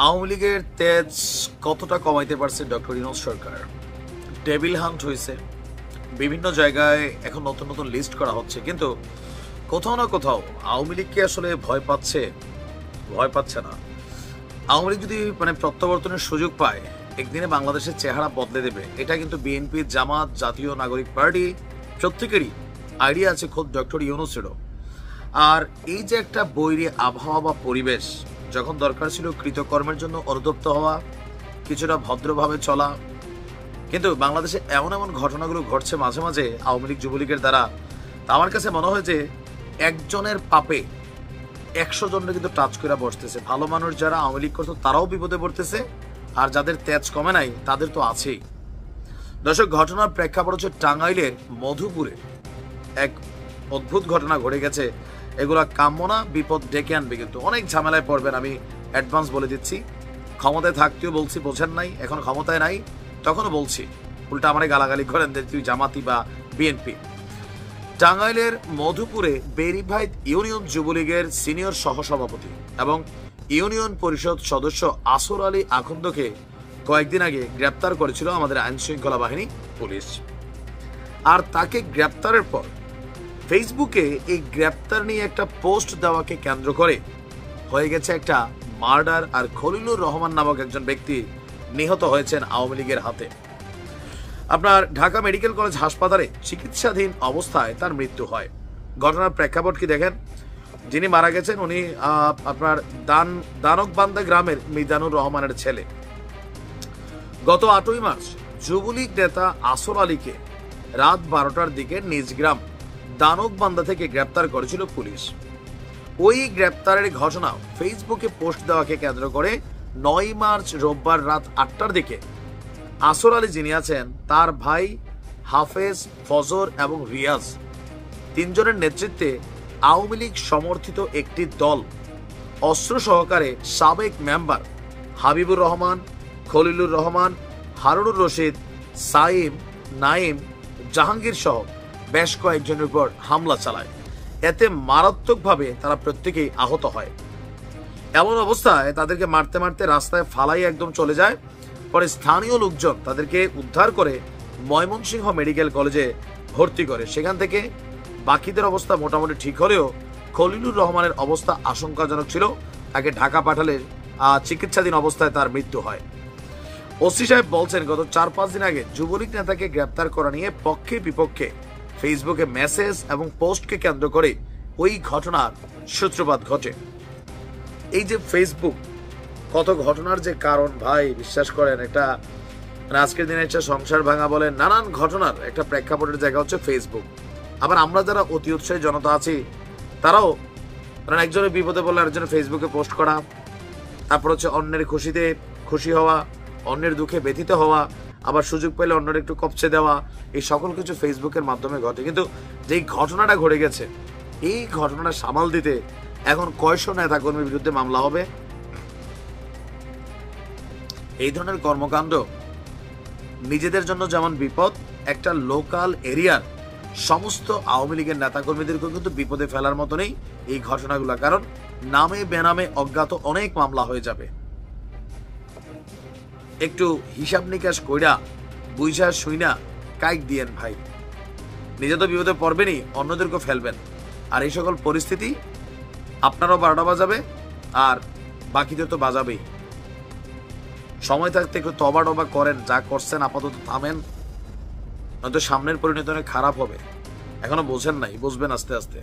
আওয়ামী লীগের তেজ কতটা কমাইতে পারছে ডক্টর ইউনূস সরকার? টেবিল হান্ট হয়েছে, বিভিন্ন জায়গায় এখন নতুন নতুন লিস্ট করা হচ্ছে, কিন্তু কোথাও না কোথাও আওয়ামী লীগকে আসলে ভয় পাচ্ছে না। আওয়ামী লীগ যদি প্রত্যাবর্তনের সুযোগ পায়, একদিনে বাংলাদেশের চেহারা বদলে দেবে। এটা কিন্তু বিএনপি, জামাত, জাতীয় নাগরিক পার্টি প্রত্যেকেরই আইডিয়া আছে, খোদ ডক্টর ইউনূসেরও। আর এই যে একটা বৈরী আবহাওয়া বা পরিবেশ, যখন দরকার ছিল কৃতকর্মের জন্য অনুতপ্ত হওয়া, কিছুটা ভদ্রভাবে চলা, কিন্তু বাংলাদেশে এমন এমন ঘটনাগুলো ঘটছে মাঝে মাঝে আওয়ামী লীগ যুবলীগের দ্বারা, তা আমার কাছে মনে হয় যে একজনের পাপে 100 জনের কিন্তু টাচ করে বসতেছে। ভালো মানুষ যারা আওয়ামী লীগ করতো তারাও বিপদে পড়তেছে, আর যাদের তেজ কমে নাই তাদের তো আছেই। দর্শক, ঘটনার প্রেক্ষাপট হচ্ছে টাঙ্গাইলের মধুপুরে এক অদ্ভুত ঘটনা ঘটে গেছে। এগুলা কাম্য না, বিপদ ডেকে আনবে, কিন্তু অনেক ঝামেলায় পড়বেন, আমি অ্যাডভান্স বলে দিচ্ছি। ক্ষমতায় থাকতেও বলছি বোঝেন নাই, এখন ক্ষমতায় নাই তখনও বলছি, উল্টা আমারে গালাগালি করেন যে তুই জামাতি বা বিএনপি। টাঙ্গাইলের মধুপুরে বেরিভাইত ইউনিয়ন যুবলীগের সিনিয়র সহসভাপতি এবং ইউনিয়ন পরিষদ সদস্য আসর আলী আখন্দকে কয়েকদিন আগে গ্রেপ্তার করেছিল আমাদের আইন শৃঙ্খলা বাহিনী, পুলিশ। আর তাকে গ্রেপ্তারের পর ফেসবুকে এই গ্রেপ্তার নিয়ে একটা পোস্ট দেওয়াকে কেন্দ্র করে হয়ে গেছে একটা মার্ডার, আর খলিলুর রহমান নামক একজন ব্যক্তি নিহত হয়েছেন আওয়ামী লীগের হাতে। আপনার ঢাকা মেডিকেল কলেজ হাসপাতালে চিকিৎসাধীন অবস্থায় তার মৃত্যু হয়। ঘটনার প্রেক্ষাপট কি দেখেন, যিনি মারা গেছেন উনি আপনার দানকবান্দা গ্রামের মিজানুর রহমানের ছেলে। গত 8ই মার্চ যুবলীগ নেতা আসর আলীকে রাত 12টার দিকে নিজ গ্রাম দানকবান্দা থেকে গ্রেপ্তার করেছিল পুলিশ। ওই গ্রেপ্তারের ঘটনা ফেসবুকে পোস্ট দেওয়াকে কেন্দ্র করে 9 মার্চ রোববার রাত 8টার দিকে আসর আলী, যিনি আছেন তার ভাই হাফেজ, ফজর এবং রিয়াজ, 3 জনের নেতৃত্বে আওয়ামী লীগ সমর্থিত একটি দল অস্ত্র সহকারে সাবেক মেম্বার হাবিবুর রহমান, খলিলুর রহমান, হারুনুর রশিদ, সাইম, নাইম, জাহাঙ্গীর সহ বেশ কয়েকজনের উপর হামলা চালায়। এতে মারাত্মকভাবে তারা প্রত্যেকেই আহত হয়। এমন অবস্থায় তাদেরকে মারতে মারতে রাস্তায় ফালাই একদম চলে যায়। পরে স্থানীয় লোকজন তাদেরকে উদ্ধার করে ময়মনসিংহ মেডিকেল কলেজে ভর্তি করে। সেখান থেকে বাকিদের অবস্থা মোটামুটি ঠিক হলেও খলিলুর রহমানের অবস্থা আশঙ্কাজনক ছিল। তাকে ঢাকা পাঠালে চিকিৎসাধীন অবস্থায় তার মৃত্যু হয়। ওসি সাহেব বলছেন, গত 4-5 দিন আগে যুবলীগ নেতাকে গ্রেপ্তার করা নিয়ে পক্ষে বিপক্ষে ফেসবুকে মেসেজ এবং পোস্টকে কেন্দ্র করে ওই ঘটনার সূত্রপাত ঘটে। এই যে ফেসবুক, কত ঘটনার যে কারণ ভাই, বিশ্বাস করেন, একটা আজকের দিনে একটা সংসার ভাঙা বলে নানান ঘটনার একটা প্রেক্ষাপটের জায়গা হচ্ছে ফেসবুক। আবার আমরা যারা অতি উৎসাহী জনতা আছি তারাও একজনের বিপদে বললে আরেকজনের ফেসবুকে পোস্ট করা, তারপর হচ্ছে অন্যের খুশিতে খুশি হওয়া, অন্যের দুঃখে ব্যথিত হওয়া, আবার সুযোগ পেলে অন্যের একটু কপচে দেওয়া, এই সকল কিছু ফেসবুকের মাধ্যমে ঘটে। কিন্তু যেই ঘটনাটা ঘটে গেছে, এই ঘটনাটা সামাল দিতে এখন কয়শো নেতাকর্মীর বিরুদ্ধে মামলা হবে। এই ধরনের কর্মকাণ্ড নিজেদের জন্য যেমন বিপদ, একটা লোকাল এরিয়ার সমস্ত আওয়ামী লীগের নেতাকর্মীদেরকেও কিন্তু বিপদে ফেলার মতো নেই এই ঘটনাগুলো, কারণ নামে বেনামে অজ্ঞাত অনেক মামলা হয়ে যাবে। একটু হিসাব নিকাশ কইরা বুঝা শুইনা কাইক দিয়েন ভাই, নিজে তো বিপদে পড়বেনই, অন্যদেরকেও ফেলবেন। আর এই সকল পরিস্থিতি আপনারও 12টা বাজাবে আর বাকিদের তো বাজাবেই। সময় থাকতে একটু তবা টবা করেন, যা করছেন আপাতত থামেন, নয়তো সামনের পরিণতি অনেক খারাপ হবে। এখনো বোঝেন নাই, বুঝবেন আস্তে আস্তে।